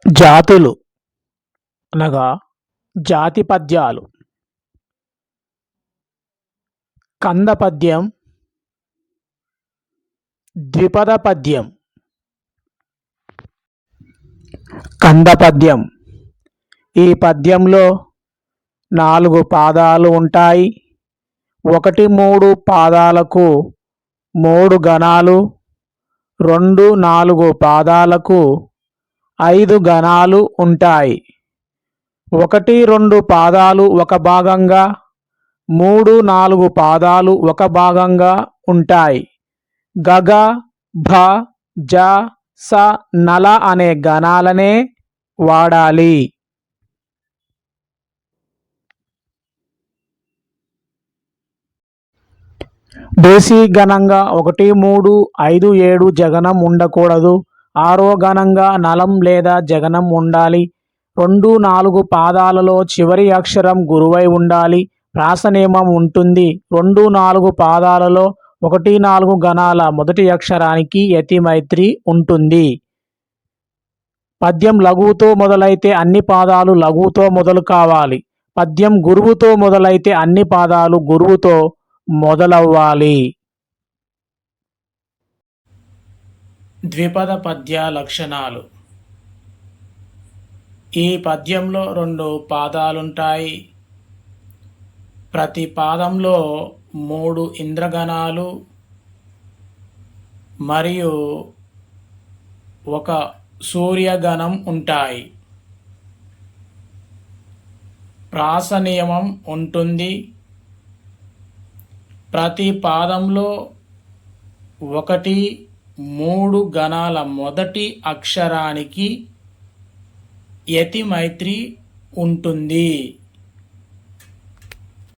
జాతులు అనగా జాతి పద్యాలు. కంద పద్యం, ద్విపద పద్యం. కంద పద్యం ఈ పద్యంలో 4 పాదాలు ఉంటాయి. 1-3 పాదాలకు 3 గణాలు, 2-4 పాదాలకు 5 గణాలు ఉంటాయి. 1-2 పాదాలు ఒక భాగంగా, 3-4 పాదాలు ఒక భాగంగా ఉంటాయి. గగ, భ, జ, స, నల అనే గణాలనే వాడాలి. బేసి గణంగా 1, 3, 5, 7 జగనం ఉండకూడదు. 6వ గణంగా నలం లేదా జగనం ఉండాలి. 2-4 పాదాలలో చివరి అక్షరం గురువై ఉండాలి. ప్రాస నియమం ఉంటుంది. 2-4 పాదాలలో 1-4 గణాల మొదటి అక్షరానికి యతి మైత్రి ఉంటుంది. పద్యం లఘువుతో మొదలైతే అన్ని పాదాలు లఘువుతో మొదలు కావాలి. పద్యం గురువుతో మొదలైతే అన్ని పాదాలు గురువుతో మొదలవ్వాలి. ద్విపద పద్య లక్షణాలు. ఈ పద్యంలో 2 పాదాలుంటాయి. ప్రతి పాదంలో 3 ఇంద్రగణాలు మరియు 1 సూర్యగణం ఉంటాయి. ప్రాస నియమం ఉంటుంది. ప్రతి పాదంలో 1-3 గణాల మొదటి అక్షరానికి యతి మైత్రి ఉంటుంది.